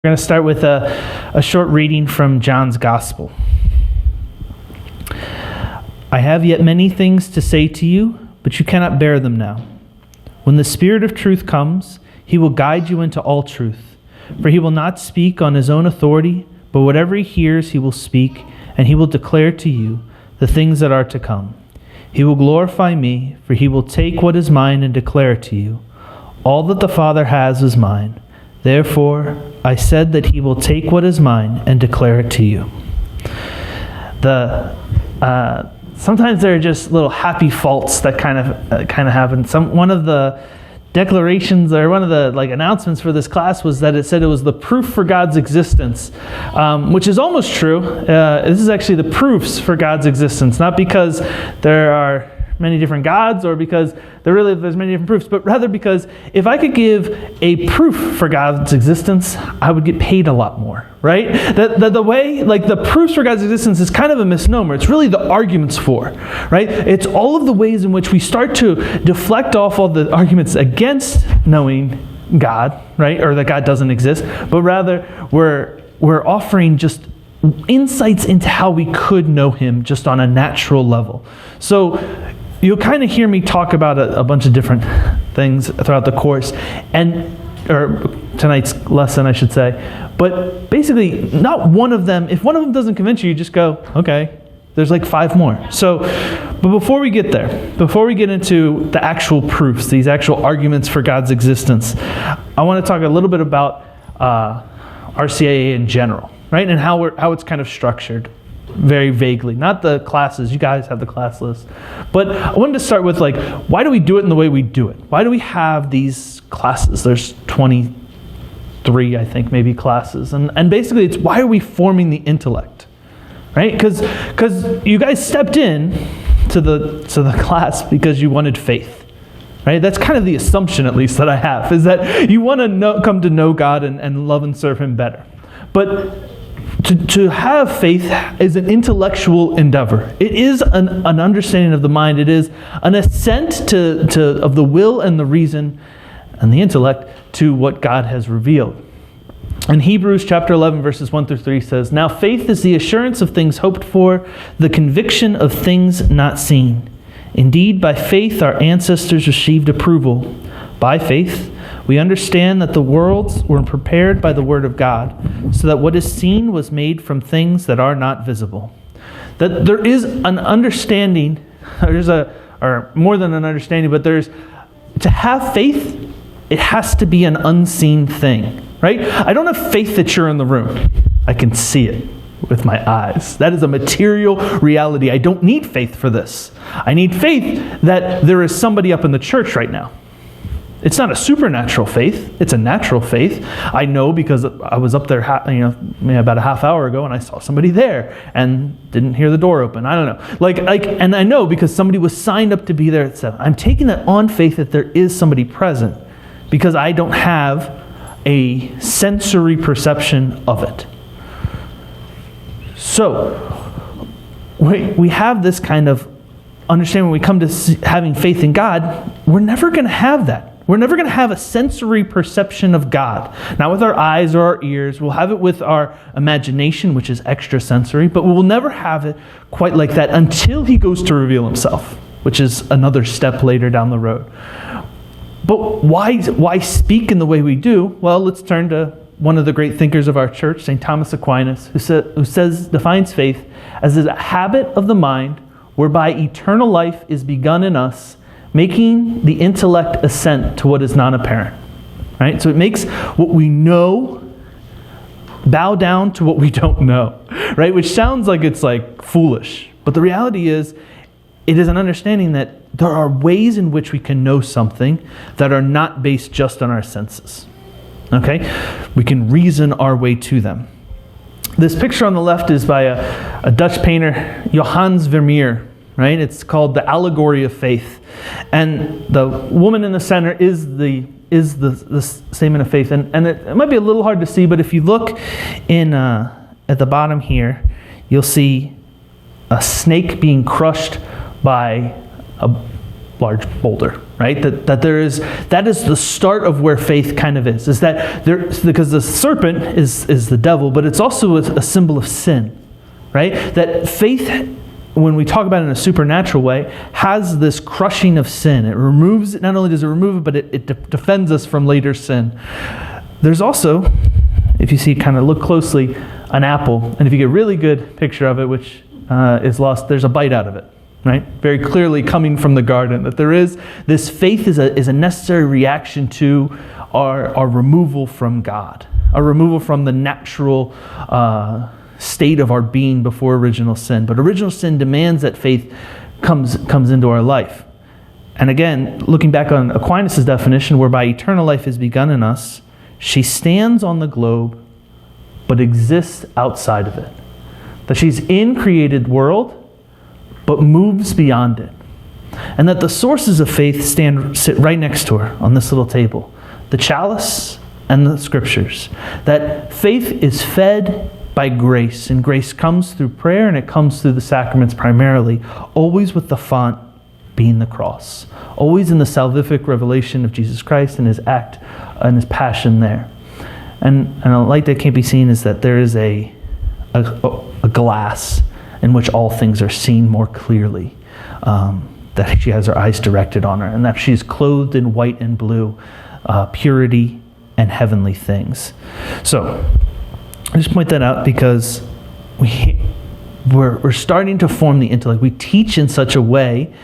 We're going to start with a short reading from John's Gospel. I have yet many things to say to you, but you cannot bear them now. When the Spirit of truth comes, he will guide you into all truth. For he will not speak on his own authority, but whatever he hears he will speak, and he will declare to you the things that are to come. He will glorify me, for he will take what is mine and declare it to you. All that the Father has is mine. Therefore, I said that he will take what is mine and declare it to you. Sometimes there are just little happy faults that kind of happen. One of the declarations or one of the announcements for this class was that it said it was the proof for God's existence, which is almost true. This is actually the proofs for God's existence, not because there are many different gods or because there's many different proofs, but rather because if I could give a proof for God's existence, I would get paid a lot more, right? The way, the proofs for God's existence is kind of a misnomer. It's really the arguments for, right? It's all of the ways in which we start to deflect off all the arguments against knowing God, right? Or that God doesn't exist, but rather we're offering just insights into how we could know him just on a natural level. So you'll kind of hear me talk about a bunch of different things throughout the course, or tonight's lesson, I should say. But basically, not one of them, if one of them doesn't convince you, you just go, okay, there's 5 more. But before we get there, before we get into the actual proofs, these actual arguments for God's existence, I want to talk a little bit about RCIA in general, right? And how it's kind of structured. Very vaguely. Not the classes. You guys have the class list. But I wanted to start with why do we do it in the way we do it? Why do we have these classes? There's 23, I think, maybe classes. And basically it's why are we forming the intellect? Right? Because you guys stepped in to the class because you wanted faith. Right? That's kind of the assumption, at least, that I have, is that you want to come to know God and love and serve him better. But to have faith is an intellectual endeavor. It is an understanding of the mind. It is an assent of the will and the reason and the intellect to what God has revealed. In Hebrews chapter 11, verses 1 through 3 says, "Now faith is the assurance of things hoped for, the conviction of things not seen. Indeed, by faith our ancestors received approval. By faith we understand that the worlds were prepared by the word of God, so that what is seen was made from things that are not visible." That there is an understanding, or more than an understanding, but to have faith, it has to be an unseen thing, right? I don't have faith that you're in the room. I can see it with my eyes. That is a material reality. I don't need faith for this. I need faith that there is somebody up in the church right now. It's not a supernatural faith. It's a natural faith. I know because I was up there about a half hour ago and I saw somebody there and didn't hear the door open. I don't know. And I know because somebody was signed up to be there at 7. I'm taking that on faith that there is somebody present because I don't have a sensory perception of it. So, we have this kind of understanding when we come to having faith in God, we're never going to have that. We're never going to have a sensory perception of God. Not with our eyes or our ears. We'll have it with our imagination, which is extrasensory, but we will never have it quite like that until he goes to reveal himself, which is another step later down the road. But why speak in the way we do? Well, let's turn to one of the great thinkers of our church, St. Thomas Aquinas, who defines faith as a habit of the mind whereby eternal life is begun in us, making the intellect assent to what is not apparent. Right? So it makes what we know bow down to what we don't know. Right? Which sounds like it's foolish. But the reality is, it is an understanding that there are ways in which we can know something that are not based just on our senses. Okay? We can reason our way to them. This picture on the left is by a Dutch painter, Johannes Vermeer. Right? It's called The Allegory of Faith. And the woman in the center is the statement of faith. And it might be a little hard to see, but if you look at the bottom here, you'll see a snake being crushed by large boulder, right? That is the start of where faith kind of is that there, because the serpent is the devil, but it's also a symbol of sin, right? That faith, when we talk about it in a supernatural way, has this crushing of sin. It removes it. Not only does it remove it, but it defends us from later sin. There's also, if you see, kind of look closely, an apple, and if you get a really good picture of it, which is lost, there's a bite out of it. Right? Very clearly coming from the garden, that there is this faith is a necessary reaction to our removal from God, our removal from the natural state of our being before original sin. But original sin demands that faith comes into our life. And again, looking back on Aquinas' definition, whereby eternal life is begun in us, she stands on the globe, but exists outside of it. That she's in created world, but moves beyond it. And that the sources of faith sit right next to her on this little table. The chalice and the scriptures. That faith is fed by grace, and grace comes through prayer, and it comes through the sacraments primarily, always with the font being the cross. Always in the salvific revelation of Jesus Christ and his act and his passion there. And a light that can't be seen is that there is a glass in which all things are seen more clearly, that she has her eyes directed on her, and that she's clothed in white and blue, purity and heavenly things. So, I just point that out because we're starting to form the intellect. We teach in such a way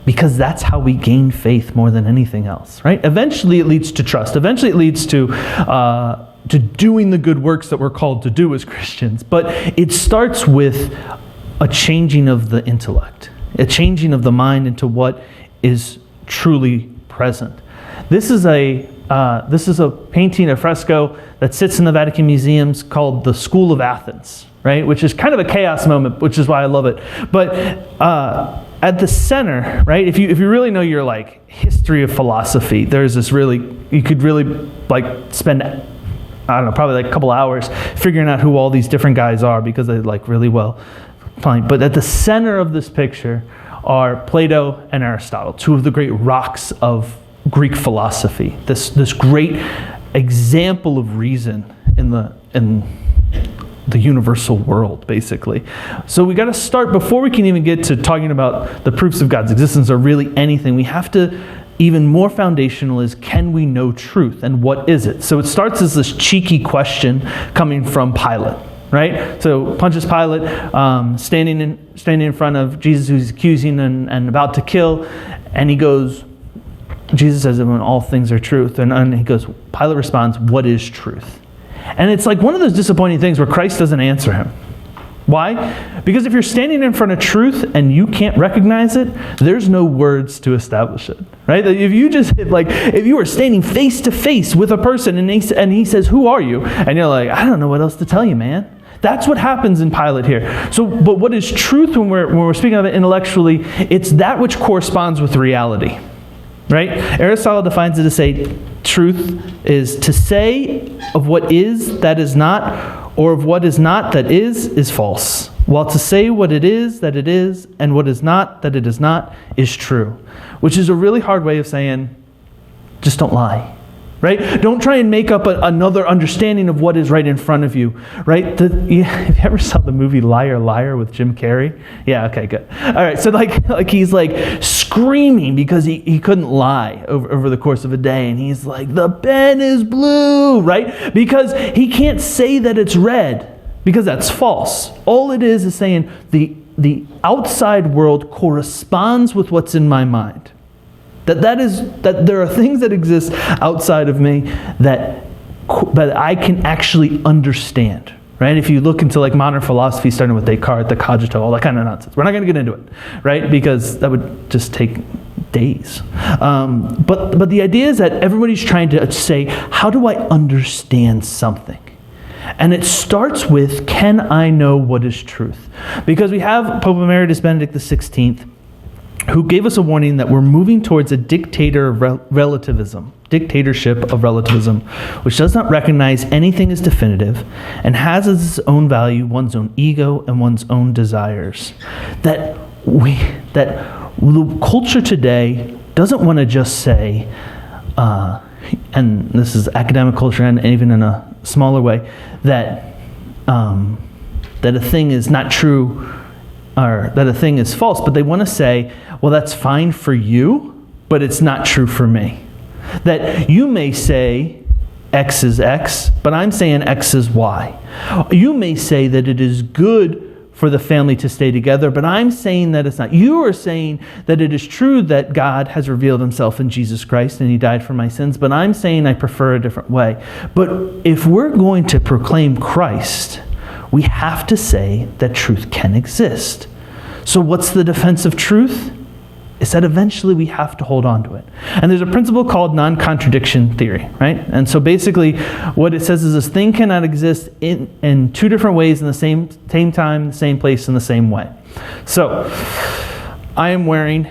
because that's how we gain faith more than anything else, right? Eventually it leads to trust. Eventually it leads to doing the good works that we're called to do as Christians. But it starts with a changing of the intellect, a changing of the mind into what is truly present. This is a painting, a fresco that sits in the Vatican museums called the School of Athens, right? Which is kind of a chaos moment, which is why I love it. But at the center, right? If you really know your like history of philosophy, there's this you could really like spend, I don't know, probably like a couple hours figuring out who all these different guys are because they like really well. Fine. But at the center of this picture are Plato and Aristotle, two of the great rocks of Greek philosophy. This great example of reason in the universal world, basically. So we got to start, before we can even get to talking about the proofs of God's existence or really anything, we have to, even more foundational is, can we know truth and what is it? So it starts as this cheeky question coming from Pilate. Right? So Pontius Pilate standing in front of Jesus, who's accusing and about to kill, and he goes, Jesus says, when all things are truth, and he goes, Pilate responds, what is truth? And it's like one of those disappointing things where Christ doesn't answer him. Why? Because if you're standing in front of truth and you can't recognize it, there's no words to establish it. Right? If you were standing face to face with a person and he says, who are you? And you're like, I don't know what else to tell you, man. That's what happens in Pilate here. So, but what is truth when we're speaking of it intellectually? It's that which corresponds with reality, right? Aristotle defines it to say, truth is to say of what is that is not, or of what is not that is false. While to say what it is that it is, and what is not that it is not, is true. Which is a really hard way of saying, just don't lie. Right? Don't try and make up another understanding of what is right in front of you. Right? Have you ever saw the movie Liar, Liar with Jim Carrey? Yeah, okay, good. All right, so like he's like screaming because he couldn't lie over the course of a day. And he's like, the pen is blue, right? Because he can't say that it's red, because that's false. All it is saying the outside world corresponds with what's in my mind. That there are things that exist outside of me that I can actually understand, right? If you look into like modern philosophy, starting with Descartes, the cogito, all that kind of nonsense. We're not going to get into it, right? Because that would just take days. But the idea is that everybody's trying to say, how do I understand something? And it starts with, can I know what is truth? Because we have Pope Emeritus Benedict XVI, who gave us a warning that we're moving towards a dictatorship of relativism, which does not recognize anything as definitive and has as its own value one's own ego and one's own desires. That The culture today doesn't want to just say, and this is academic culture and even in a smaller way, that a thing is not true or that a thing is false, but they want to say, well, that's fine for you, but it's not true for me. That you may say X is X, but I'm saying X is Y. You may say that it is good for the family to stay together, but I'm saying that it's not. You are saying that it is true that God has revealed himself in Jesus Christ and he died for my sins, but I'm saying I prefer a different way. But if we're going to proclaim Christ, we have to say that truth can exist. So what's the defense of truth? Is that eventually we have to hold on to it. And there's a principle called non-contradiction theory, right? And so basically what it says is this thing cannot exist in two different ways in the same time, the same place, in the same way. So I am wearing,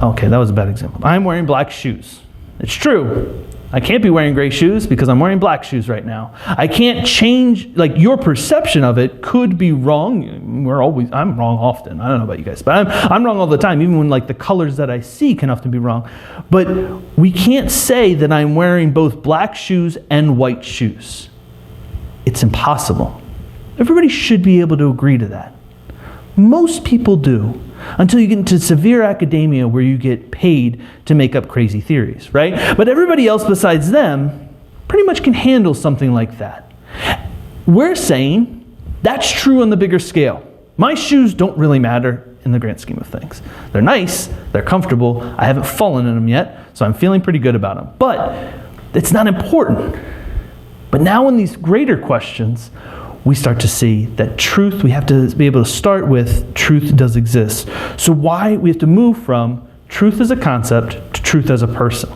okay, that was a bad example. I'm wearing black shoes. It's true. I can't be wearing gray shoes because I'm wearing black shoes right now. I can't change, like your perception of it could be wrong. I'm wrong often. I don't know about you guys, but I'm wrong all the time, even when like the colors that I see can often be wrong. But we can't say that I'm wearing both black shoes and white shoes. It's impossible. Everybody should be able to agree to that. Most people do. Until you get into severe academia where you get paid to make up crazy theories, right? But everybody else besides them pretty much can handle something like that. We're saying that's true on the bigger scale. My shoes don't really matter in the grand scheme of things. They're nice, they're comfortable, I haven't fallen in them yet, so I'm feeling pretty good about them. But it's not important. But now in these greater questions, we start to see that truth, we have to be able to start with truth does exist. So why we have to move from truth as a concept to truth as a person.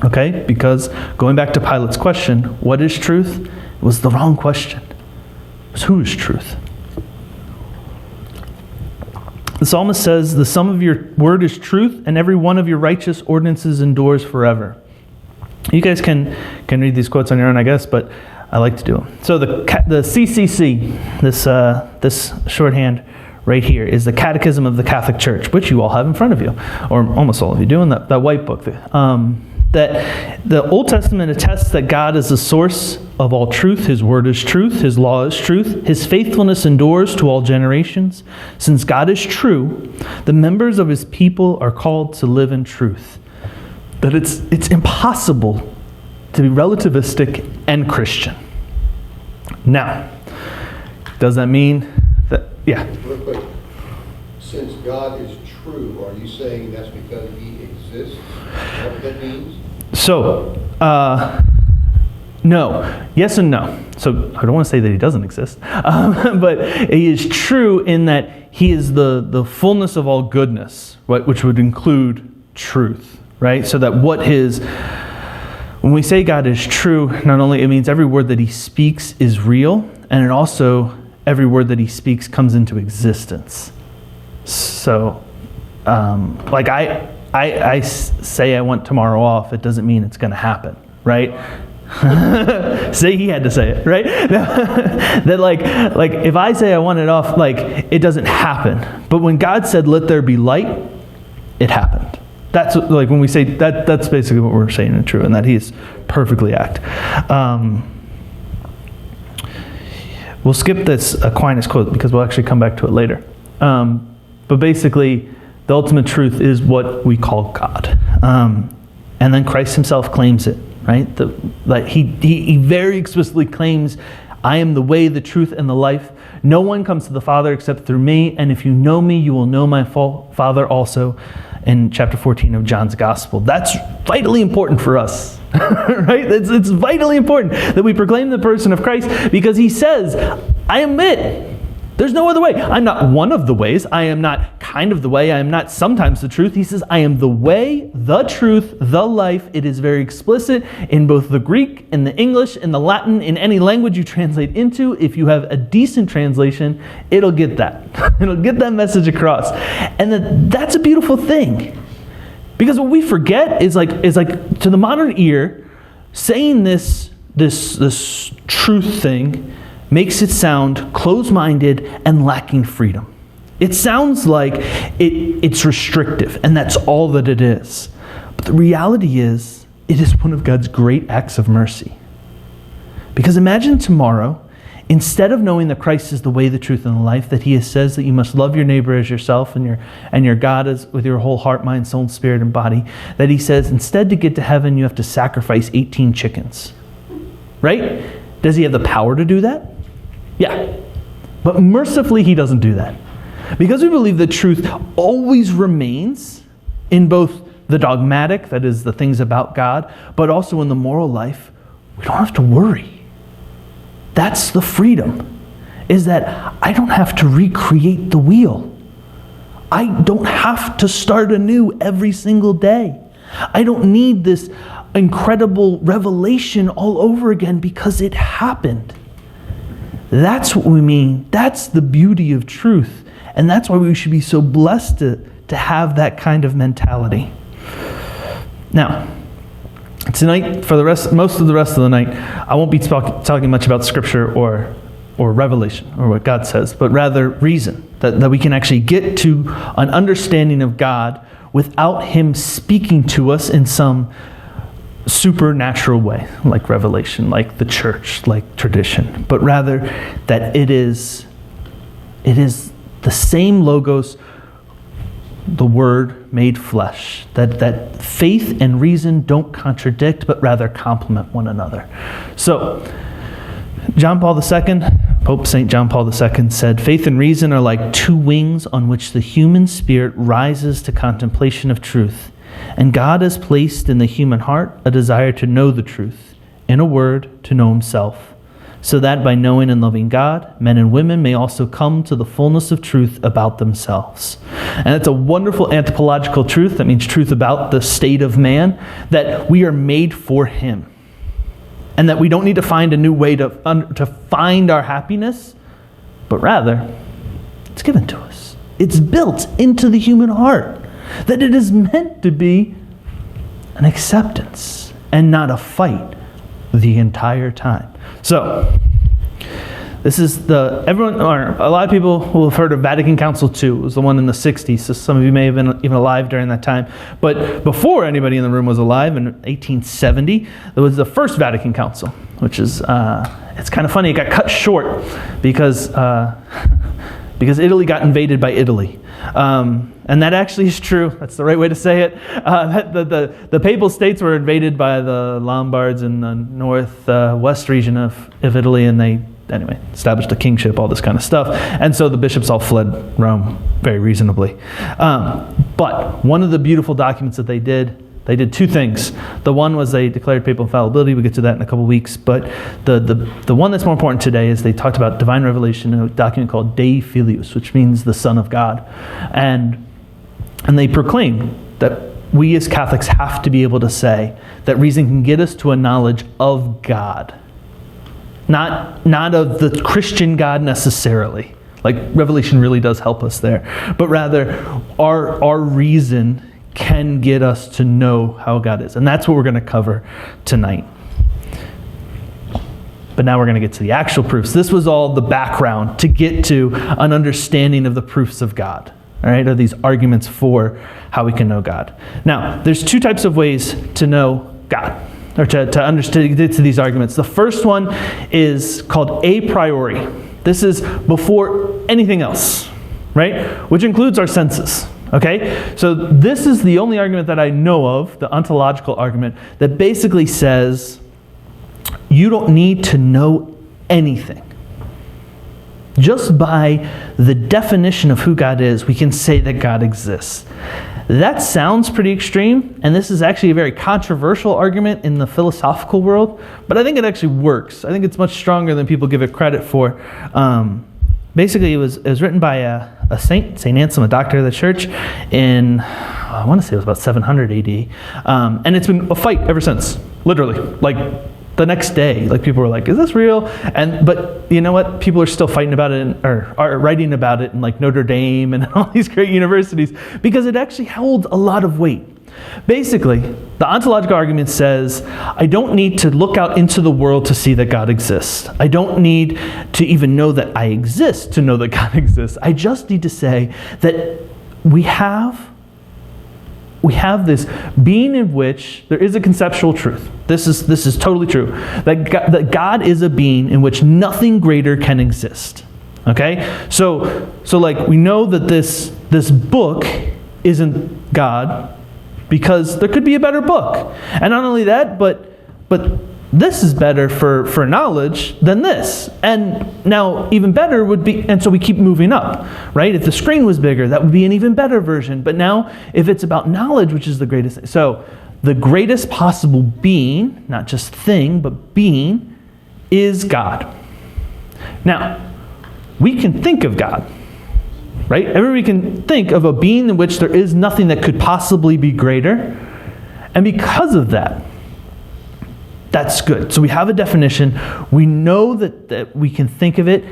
Okay? Because going back to Pilate's question, what is truth? It was the wrong question. It was who is truth? The psalmist says, the sum of your word is truth, and every one of your righteous ordinances endures forever. You guys can read these quotes on your own, I guess, but I like to do them. So the CCC, this shorthand right here, is the Catechism of the Catholic Church, which you all have in front of you, or almost all of you do, in that white book. That the Old Testament attests that God is the source of all truth. His word is truth. His law is truth. His faithfulness endures to all generations. Since God is true, the members of his people are called to live in truth. That it's impossible to be relativistic and Christian. Now, does that mean that, yeah? Real quick, since God is true, are you saying that's because he exists? Is that what that means? So, no. Yes and no. So, I don't want to say that he doesn't exist, but he is true in that he is the fullness of all goodness, right, which would include truth, right? So that when we say God is true, not only it means every word that he speaks is real, and it also, every word that he speaks comes into existence. So, like I say I want tomorrow off, it doesn't mean it's going to happen, right? Say he had to say it, right? That like if I say I want it off, like it doesn't happen. But when God said, "Let there be light," it happened. That's like when we say that. That's basically what we're saying is true, and that he is perfectly act. We'll skip this Aquinas quote because we'll actually come back to it later. But basically, the ultimate truth is what we call God, and then Christ himself claims it. Right? He very explicitly claims, "I am the way, the truth, and the life. No one comes to the Father except through me. And if you know me, you will know my Father also." In chapter 14 of John's Gospel. That's vitally important for us. Right? It's vitally important that we proclaim the person of Christ because he says, "I am it. There's no other way. I'm not one of the ways. I am not kind of the way. I am not sometimes the truth." He says, "I am the way, the truth, the life." It is very explicit in both the Greek, in the English, in the Latin, in any language you translate into. If you have a decent translation, it'll get that. It'll get that message across. And that's a beautiful thing. Because what we forget is like to the modern ear, saying this truth thing makes it sound closed-minded and lacking freedom. It sounds like it's restrictive, and that's all that it is. But the reality is, it is one of God's great acts of mercy. Because imagine tomorrow, instead of knowing that Christ is the way, the truth, and the life, that he says that you must love your neighbor as yourself and your God as with your whole heart, mind, soul, spirit, and body, that he says instead to get to heaven you have to sacrifice 18 chickens. Right? Does he have the power to do that? Yeah. But mercifully he doesn't do that. Because we believe that truth always remains in both the dogmatic, that is the things about God, but also in the moral life, we don't have to worry. That's the freedom, is that I don't have to recreate the wheel. I don't have to start anew every single day. I don't need this incredible revelation all over again because it happened. That's what we mean. That's the beauty of truth. And that's why we should be so blessed to have that kind of mentality. Now, tonight, for most of the rest of the night, I won't be talking much about Scripture or revelation or what God says, but rather reason, that we can actually get to an understanding of God without him speaking to us in some supernatural way, like revelation, like the church, like tradition, but rather that it is the same Logos, the Word made flesh, that faith and reason don't contradict, but rather complement one another. So, John Paul II, Pope St. John Paul II said, faith and reason are like two wings on which the human spirit rises to contemplation of truth. And God has placed in the human heart a desire to know the truth, in a word, to know himself, so that by knowing and loving God, men and women may also come to the fullness of truth about themselves. And it's a wonderful anthropological truth, that means truth about the state of man, that we are made for him. And that we don't need to find a new way to find our happiness, but rather, it's given to us. It's built into the human heart. That it is meant to be an acceptance and not a fight the entire time. So, this is a lot of people will have heard of Vatican Council II. It was the one in the 60s, so some of you may have been even alive during that time. But before anybody in the room was alive, in 1870, there was the First Vatican Council, which is, it's kind of funny, it got cut short because Italy got invaded by Italy. And that actually is true. That's the right way to say it. The Papal States were invaded by the Lombards in the northwest region of Italy, and they, anyway, established a kingship, all this kind of stuff. And so the bishops all fled Rome very reasonably. But one of the beautiful documents that they did two things. The one was they declared papal infallibility. We'll get to that in a couple weeks. But the one that's more important today is they talked about divine revelation in a document called Dei Filius, which means the Son of God. And they proclaim that we as Catholics have to be able to say that reason can get us to a knowledge of God. Not of the Christian God necessarily. Like revelation really does help us there. But rather, our reason can get us to know how God is. And that's what we're going to cover tonight. But now we're going to get to the actual proofs. This was all the background to get to an understanding of the proofs of God. All right, or these arguments for how we can know God. Now, there's two types of ways to know God, or to understand, get to these arguments. The first one is called a priori. This is before anything else, right? Which includes our senses. Okay, so this is the only argument that I know of, the ontological argument, that basically says you don't need to know anything. Just by the definition of who God is, we can say that God exists. That sounds pretty extreme, and this is actually a very controversial argument in the philosophical world, but I think it actually works. I think it's much stronger than people give it credit for. Basically, it was written by a saint, St. Anselm, a doctor of the church, in, I want to say it was about 700 AD. And it's been a fight ever since, literally. Like, the next day, like people were like, is this real? But you know what? People are still fighting about it, or are writing about it in like Notre Dame and all these great universities, because it actually holds a lot of weight. Basically, the ontological argument says, I don't need to look out into the world to see that God exists. I don't need to even know that I exist to know that God exists. I just need to say that we have this being in which there is a conceptual truth. This is totally true. That God is a being in which nothing greater can exist. Okay? So like we know that this book isn't God because there could be a better book. And not only that, but this is better for knowledge than this. And now even better would be, and so we keep moving up, right? If the screen was bigger, that would be an even better version. But now if it's about knowledge, which is the greatest thing. So the greatest possible being, not just thing, but being, is God. Now, we can think of God, right? Everybody can think of a being in which there is nothing that could possibly be greater. And because of that, that's good. So we have a definition. We know that we can think of it.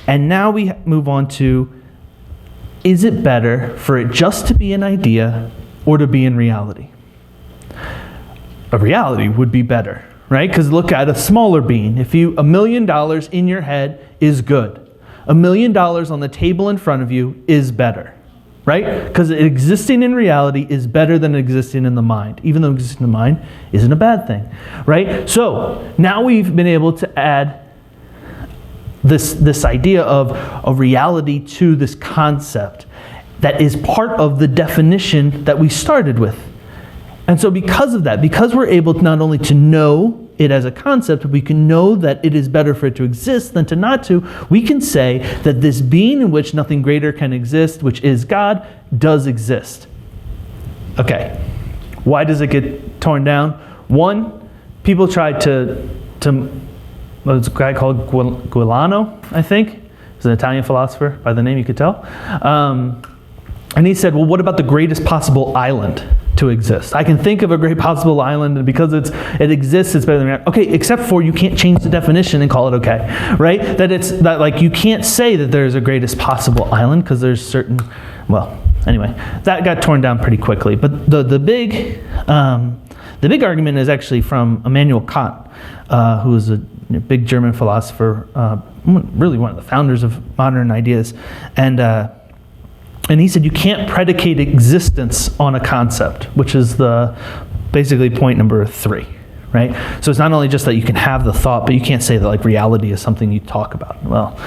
And now we move on to, is it better for it just to be an idea or to be in reality? A reality would be better, right? Because look at a smaller being. If $1 million in your head is good. $1 million on the table in front of you is better. Right? Because existing in reality is better than existing in the mind, even though existing in the mind isn't a bad thing. Right? So now we've been able to add this idea of a reality to this concept that is part of the definition that we started with. And so because of that, because we're able to not only to know it as a concept, we can know that it is better for it to exist than to not to, we can say that this being in which nothing greater can exist, which is God, does exist. Okay, why does it get torn down? One, people tried to there's a guy called Giuliano, I think. He's an Italian philosopher, by the name you could tell. And he said, well, what about the greatest possible island to exist? I can think of a great possible island, and because it exists, it's better than reality. Okay, except for you can't change the definition and call it okay, right? That like you can't say that there's a greatest possible island because there's certain, well, anyway, that got torn down pretty quickly. But the big argument is actually from Immanuel Kant, who is a big German philosopher, really one of the founders of modern ideas, and he said you can't predicate existence on a concept, which is basically point number 3, right? So it's not only just that you can have the thought, but you can't say that like reality is something you talk about. Well,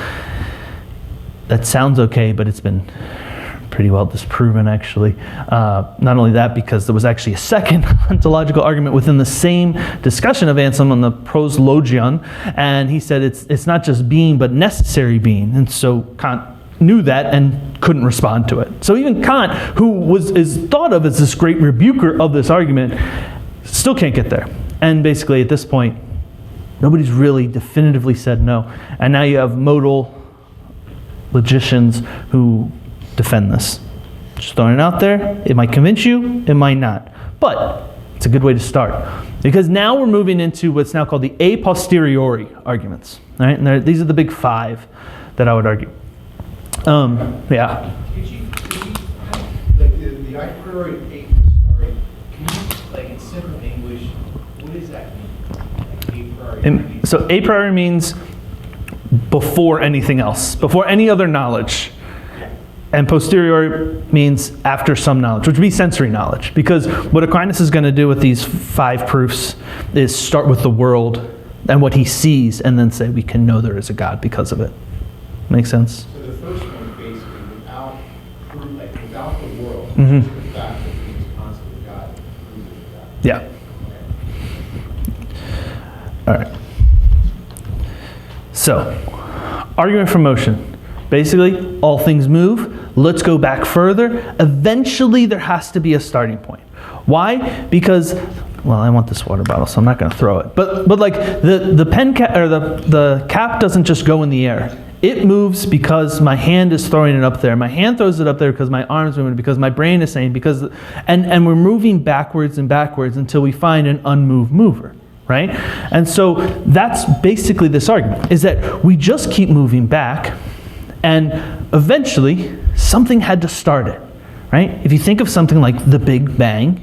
that sounds okay, but it's been pretty well disproven actually. Not only that, because there was actually a second ontological argument within the same discussion of Anselm on the Proslogion, and he said it's not just being, but necessary being. And so Kant knew that and couldn't respond to it. So even Kant, who is thought of as this great rebuker of this argument, still can't get there. And basically at this point, nobody's really definitively said no. And now you have modal logicians who defend this. Just throwing it out there. It might convince you, it might not. But it's a good way to start. Because now we're moving into what's now called the a posteriori arguments. Right? And these are the big 5 that I would argue. Yeah. Could you like the a priori a posteriori, can you, like in simple English, what does that mean? Like a priori. So a priori means before anything else, before any other knowledge. And posteriori means after some knowledge, which would be sensory knowledge. Because what Aquinas is going to do with these 5 proofs is start with the world and what he sees, and then say we can know there is a God because of it. Make sense? So the first one basically without the world, Mm-hmm. the fact that there is constantly God, proves it God. Yeah. All right. So, argument from motion. Basically, all things move. Let's go back further. Eventually, there has to be a starting point. Why? Because, well, I want this water bottle, so I'm not going to throw it. But like the pen cap or the cap doesn't just go in the air. It moves because my hand is throwing it up there. My hand throws it up there because my arm's moving, because my brain is saying, and we're moving backwards and backwards until we find an unmoved mover, right? And so that's basically this argument, is that we just keep moving back, and eventually something had to start it, right? If you think of something like the Big Bang,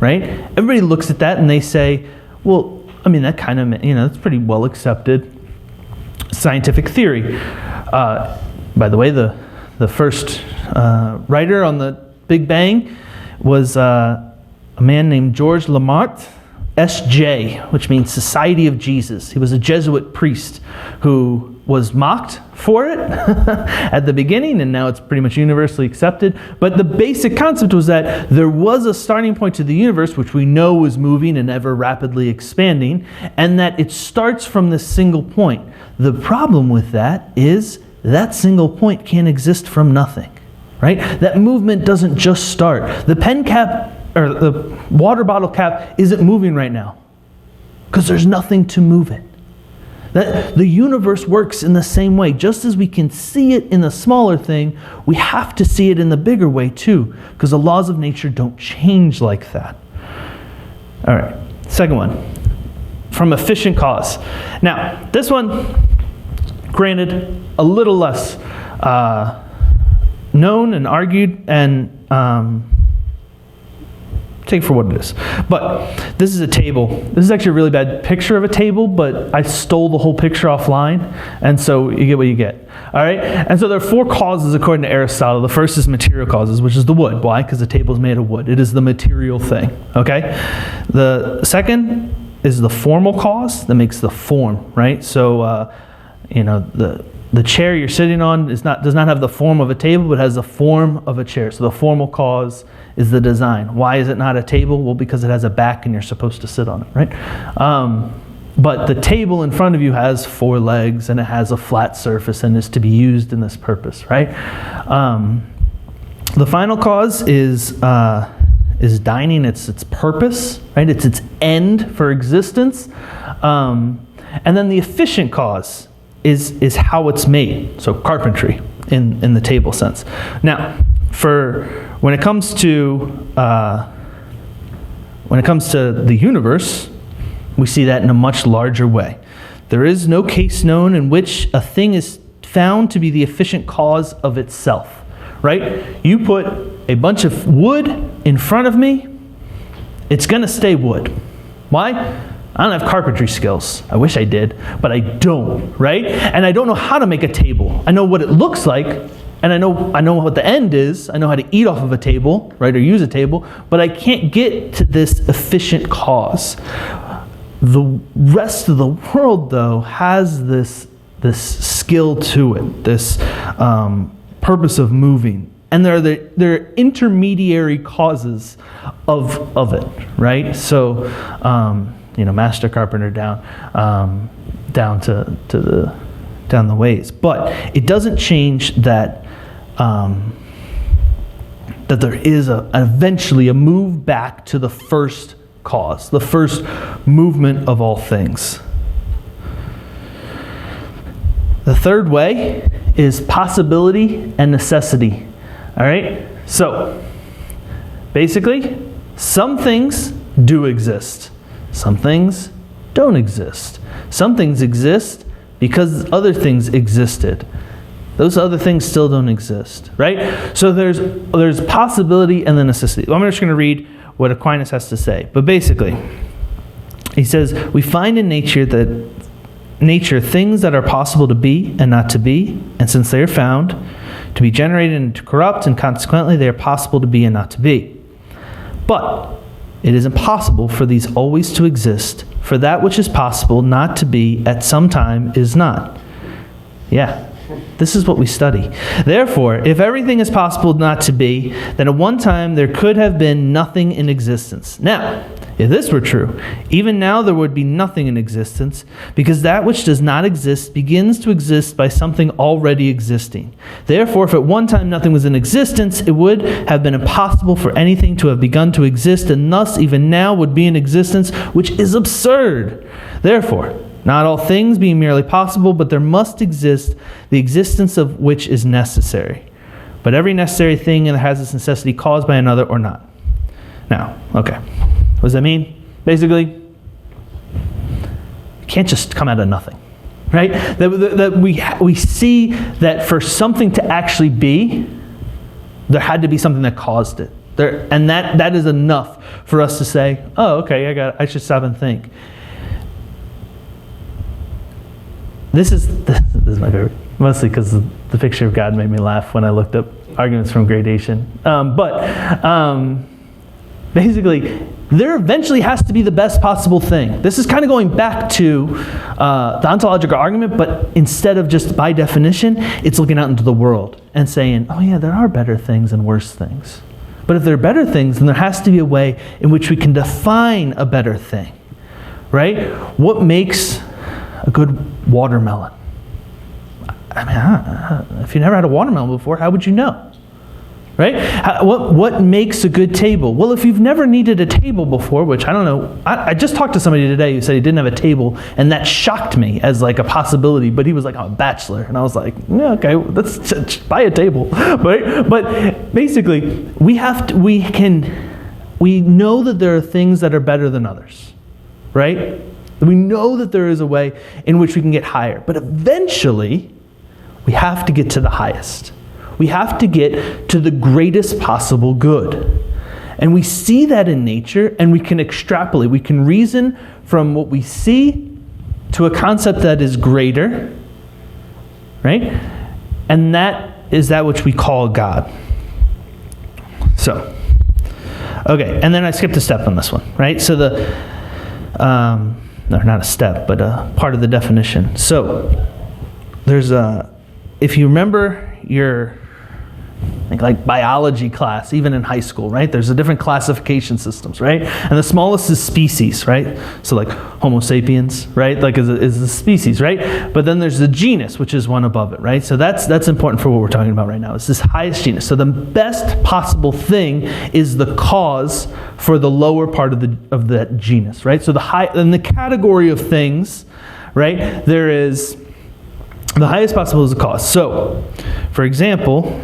right? Everybody looks at that and they say, well, I mean, that kind of, that's pretty well accepted scientific theory. By the way, the first writer on the Big Bang was a man named George Lamarck, S.J., which means Society of Jesus. He was a Jesuit priest who was mocked for it at the beginning, and now it's pretty much universally accepted. But the basic concept was that there was a starting point to the universe, which we know was moving and ever rapidly expanding, and that it starts from this single point. The problem with that is that single point can't exist from nothing, right? That movement doesn't just start. The pen cap or the water bottle cap isn't moving right now because there's nothing to move it. That the universe works in the same way. Just as we can see it in the smaller thing, we have to see it in the bigger way too, because the laws of nature don't change like that. All right, second one, from efficient cause. Now, this one, granted, a little less known and argued and take it for what it is. But this is a table. This is actually a really bad picture of a table, but I stole the whole picture offline, and so you get what you get. All right? And so there are 4 causes according to Aristotle. The first is material causes, which is the wood. Why? Because the table is made of wood. It is the material thing. Okay? The second is the formal cause that makes the form, right? So, the chair you're sitting on does not have the form of a table, but has the form of a chair. So the formal cause is the design. Why is it not a table? Well, because it has a back and you're supposed to sit on it, right? But the table in front of you has 4 legs and it has a flat surface and is to be used in this purpose, right? The final cause is dining. It's its purpose, right? It's its end for existence. And then the efficient cause is how it's made. So carpentry in the table sense. Now, when it comes to the universe, we see that in a much larger way. There is no case known in which a thing is found to be the efficient cause of itself, right? You put a bunch of wood in front of me, it's going to stay wood. Why? I don't have carpentry skills. I wish I did, but I don't, right? And I don't know how to make a table. I know what it looks like, and I know what the end is. I know how to eat off of a table, right, or use a table, but I can't get to this efficient cause. The rest of the world, though, has this skill to it, this purpose of moving. And there are intermediary causes of it, right? So, master carpenter down the ways. But it doesn't change that that there is eventually a move back to the first cause, the first movement of all things. The third way is possibility and necessity. All right? So, basically, some things do exist. Some things don't exist. Some things exist because other things existed. Those other things still don't exist, right? So there's possibility and then necessity. I'm just going to read what Aquinas has to say. But basically, he says, we find in nature things that are possible to be and not to be, and since they are found to be generated and to corrupt, and consequently they are possible to be and not to be. But it is impossible for these always to exist, for that which is possible not to be at some time is not. Yeah, this is what we study. Therefore, if everything is possible not to be, then at one time there could have been nothing in existence. Now, if this were true, even now there would be nothing in existence, because that which does not exist begins to exist by something already existing. Therefore, if at one time nothing was in existence, it would have been impossible for anything to have begun to exist, and thus even now would be in existence, which is absurd. Therefore, not all things being merely possible, but there must exist, the existence of which is necessary. But every necessary thing has its necessity caused by another or not. Now, okay. What does that mean? Basically, it can't just come out of nothing, right? That we see that for something to actually be, there had to be something that caused it. And that is enough for us to say, oh, okay, I should stop and think. This is my favorite, mostly because the picture of God made me laugh when I looked up arguments from gradation. Basically, there eventually has to be the best possible thing. This is kind of going back to the ontological argument, but instead of just by definition, it's looking out into the world and saying, oh yeah, there are better things and worse things. But if there are better things, then there has to be a way in which we can define a better thing, right? What makes a good watermelon? I mean, if you never had a watermelon before, how would you know? Right? What makes a good table? Well, if you've never needed a table before, which I don't know, I just talked to somebody today who said he didn't have a table, and that shocked me as like a possibility, but he was like, I'm a bachelor. And I was like, yeah, okay, let's buy a table. But basically, we know that there are things that are better than others, right? We know that there is a way in which we can get higher, but eventually, we have to get to the highest. We have to get to the greatest possible good. And we see that in nature, and we can extrapolate. We can reason from what we see to a concept that is greater, right? And that is that which we call God. So, okay, and then I skipped a step on this one, right? So no, not a step, but a part of the definition. So, there's if you remember your like biology class, even in high school, right? There's a different classification systems, right? And the smallest is species, right? So like Homo sapiens, right? Like is the species, right? But then there's the genus, which is one above it, right? So that's important for what we're talking about right now. It's this highest genus. So the best possible thing is the cause for the lower part of that genus, right? So in the category of things, right? There is the highest possible is the cause. So, for example,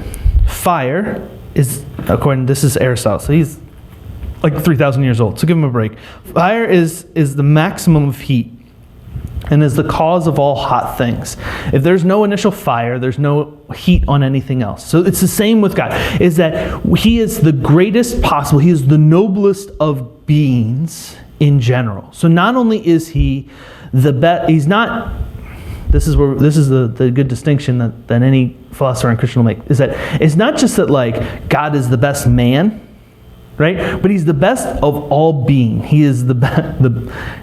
fire is, this is Aristotle, so he's like 3,000 years old, so give him a break. Fire is the maximum of heat and is the cause of all hot things. If there's no initial fire, there's no heat on anything else. So it's the same with God, is that he is the greatest possible, he is the noblest of beings in general. So not only is he the best, he's not... This is the good distinction that any philosopher and Christian will make, is that it's not just that like God is the best man, right? But he's the best of all being. He is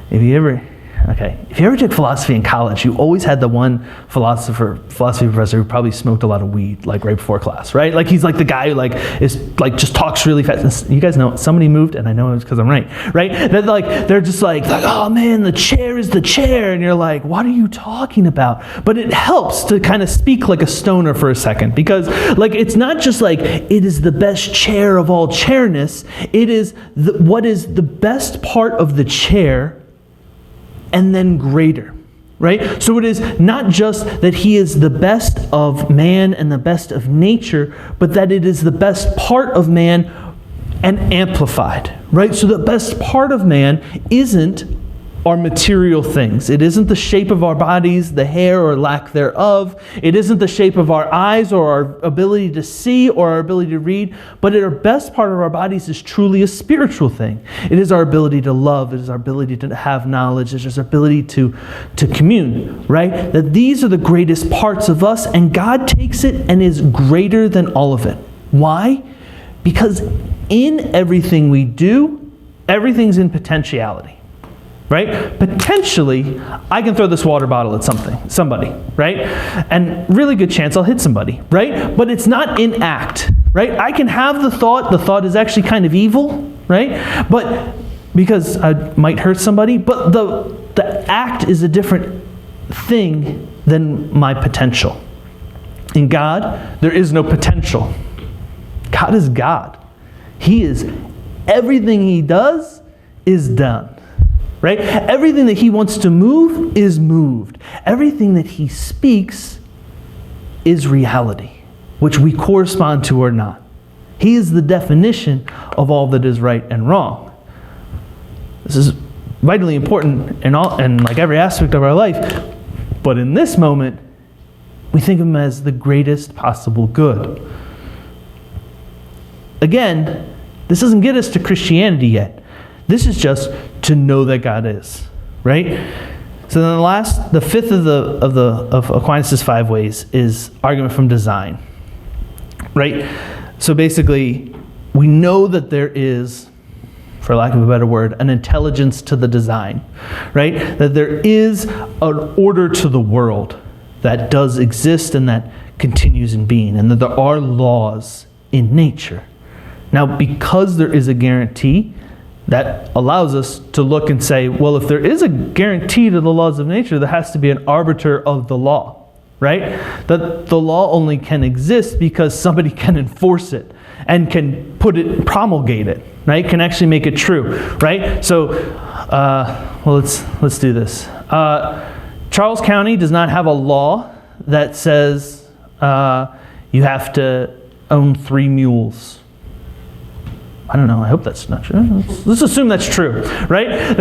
if you ever took philosophy in college, you always had the one philosophy professor who probably smoked a lot of weed like right before class, right? Like he's like the guy who like is like just talks really fast. You guys know somebody moved, and I know it's because I'm right? That like they're just like, oh man, the chair is the chair, and you're like, what are you talking about? But it helps to kind of speak like a stoner for a second, because like it's not just like it is the best chair of all chairness. It is what is the best part of the chair, and then greater, right? So it is not just that he is the best of man and the best of nature, but that it is the best part of man and amplified, right? So the best part of man isn't our material things. It isn't the shape of our bodies, the hair or lack thereof. It isn't the shape of our eyes or our ability to see or our ability to read. But our best part of our bodies is truly a spiritual thing. It is our ability to love. It is our ability to have knowledge. It is our ability to commune, right? That these are the greatest parts of us, and God takes it and is greater than all of it. Why? Because in everything we do, everything's in potentiality. Right? Potentially, I can throw this water bottle at somebody, right? And really good chance I'll hit somebody, right? But it's not in act, right? I can have the thought is actually kind of evil, right? But because I might hurt somebody, but the act is a different thing than my potential. In God, there is no potential. God is God. He is, everything he does is done. Right? Everything that he wants to move is moved. Everything that he speaks is reality, which we correspond to or not. He is the definition of all that is right and wrong. This is vitally important in like every aspect of our life. But in this moment, we think of him as the greatest possible good. Again, This doesn't get us to Christianity yet. This is just to know that God is, right? So then the fifth of Aquinas' 5 ways is argument from design, right? So basically, we know that there is, for lack of a better word, an intelligence to the design, right? That there is an order to the world that does exist and that continues in being, and that there are laws in nature. Now, because there is a guarantee, that allows us to look and say, well, if there is a guarantee to the laws of nature, there has to be an arbiter of the law, right? That the law only can exist because somebody can enforce it and can promulgate it, right? Can actually make it true, right? So, let's do this. Charles County does not have a law that says you have to own 3 mules. I don't know. I hope that's not true. Let's assume that's true, right?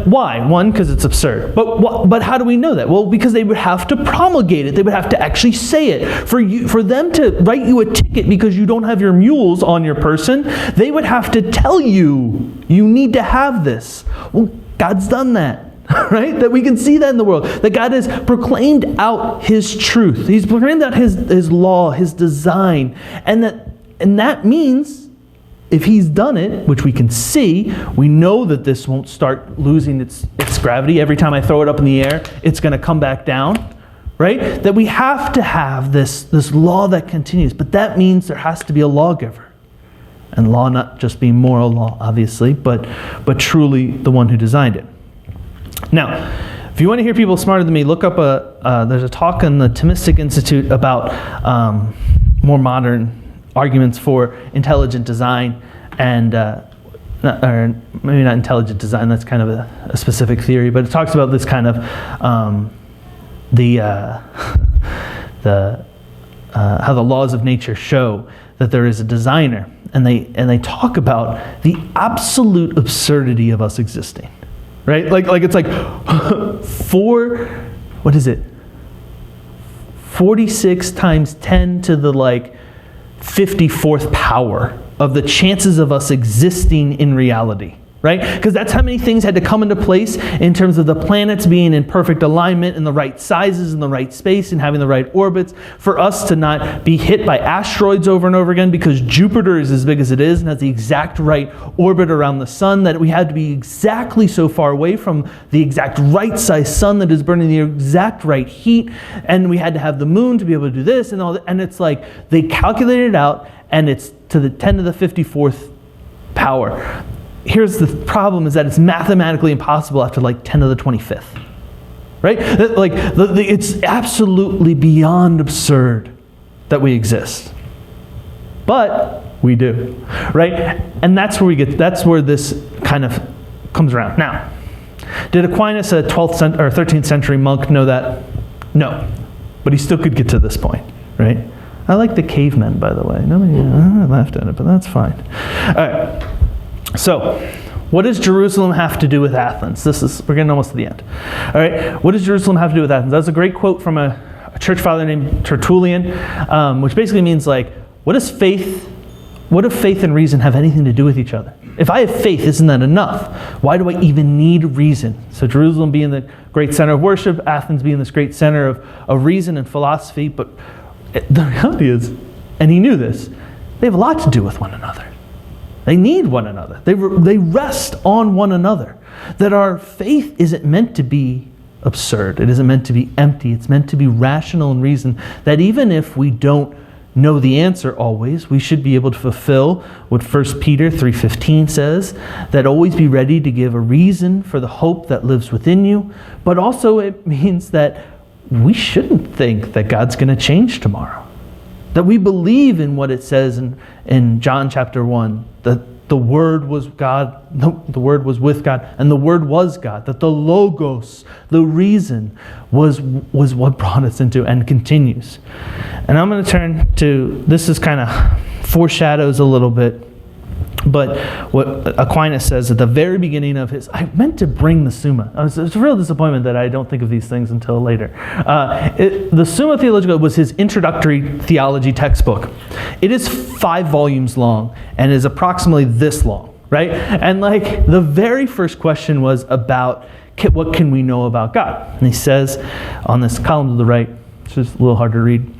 Why? One, because it's absurd. But how do we know that? Well, because they would have to promulgate it. They would have to actually say it. For them to write you a ticket because you don't have your mules on your person, they would have to tell you, you need to have this. Well, God's done that. Right? That we can see that in the world. That God has proclaimed out His truth. He's proclaimed out His law, His design. And that means, if He's done it, which we can see, we know that this won't start losing its gravity. Every time I throw it up in the air, it's going to come back down. Right? That we have to have this law that continues. But that means there has to be a lawgiver. And law not just being moral law, obviously, but truly the one who designed it. Now, if you want to hear people smarter than me, look up there's a talk in the Thomistic Institute about more modern arguments for intelligent design and, or maybe not intelligent design, that's kind of a specific theory, but it talks about this kind of how the laws of nature show that there is a designer, and they talk about the absolute absurdity of us existing. Right? Like it's like 46 times 10 to the 54th power of the chances of us existing in reality. Right? Because that's how many things had to come into place in terms of the planets being in perfect alignment, in the right sizes, in the right space, and having the right orbits, for us to not be hit by asteroids over and over again, because Jupiter is as big as it is and has the exact right orbit around the sun, that we had to be exactly so far away from the exact right size sun that is burning the exact right heat, and we had to have the moon to be able to do this and all that. And it's like they calculated it out, and it's to the 10 to the 54th power. Here's the problem, is that it's mathematically impossible after 10 to the 25th. Right? It's absolutely beyond absurd that we exist. But we do. Right? And that's where this kind of comes around. Now, did Aquinas, a 12th or 13th century monk, know that? No. But he still could get to this point. Right? I like the cavemen, by the way. Nobody laughed at it, but that's fine. All right. So, what does Jerusalem have to do with Athens? We're getting almost to the end. All right, what does Jerusalem have to do with Athens? That's a great quote from a church father named Tertullian, which basically means what do faith and reason have anything to do with each other? If I have faith, isn't that enough? Why do I even need reason? So Jerusalem being the great center of worship, Athens being this great center of reason and philosophy, but the reality is, and he knew this, they have a lot to do with one another. They need one another. They rest on one another. That our faith isn't meant to be absurd. It isn't meant to be empty. It's meant to be rational and reason. That even if we don't know the answer always, we should be able to fulfill what 1 Peter 3:15 says, that always be ready to give a reason for the hope that lives within you. But also it means that we shouldn't think that God's going to change tomorrow. That we believe in what it says in John chapter 1, that the Word was God, the Word was with God, and the Word was God. That the Logos, the reason, was what brought us into and continues. And I'm going to turn to, this is kind of foreshadows a little bit But what Aquinas says at the very beginning of his, I meant to bring the Summa. It's a real disappointment that I don't think of these things until later. The Summa Theologica was his introductory theology textbook. It is 5 volumes long and is approximately this long, right? And like the very first question was about what can we know about God? And he says on this column to the right, which is a little hard to read,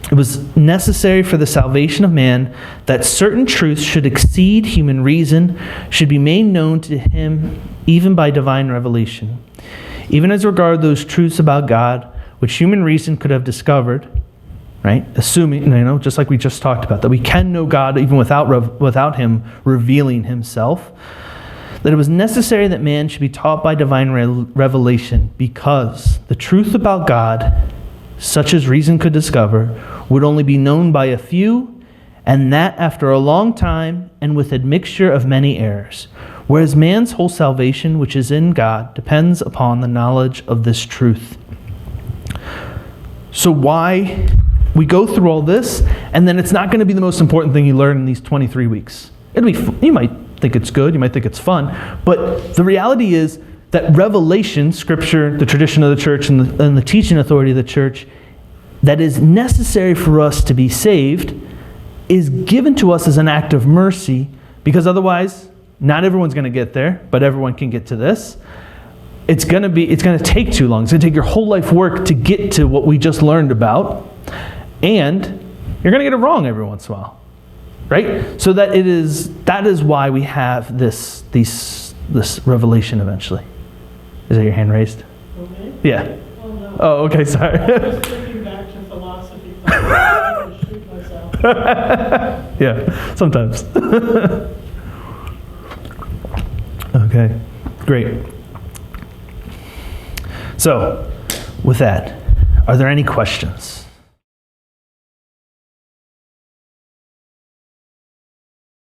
it was necessary for the salvation of man that certain truths should exceed human reason, should be made known to him even by divine revelation. Even as regard those truths about God, which human reason could have discovered, right? Assuming, just like we just talked about, that we can know God even without him revealing himself, that it was necessary that man should be taught by divine revelation, because the truth about God, such as reason could discover, would only be known by a few, and that after a long time and with admixture of many errors. Whereas man's whole salvation, which is in God, depends upon the knowledge of this truth. So why we go through all this, and then it's not going to be the most important thing you learn in these 23 weeks. You might think it's good, you might think it's fun, but the reality is that revelation, Scripture, the tradition of the church, and the teaching authority of the church, that is necessary for us to be saved, is given to us as an act of mercy, because otherwise, not everyone's going to get there, but everyone can get to this. It's going to take too long. It's going to take your whole life work to get to what we just learned about, and you're going to get it wrong every once in a while, right? So that is why we have this revelation eventually. Is that your hand raised? Okay. Yeah. Oh, no. Oh, okay, sorry. I was thinking back to philosophy class. I would shoot myself. Yeah, sometimes. Okay, great. So, with that, are there any questions?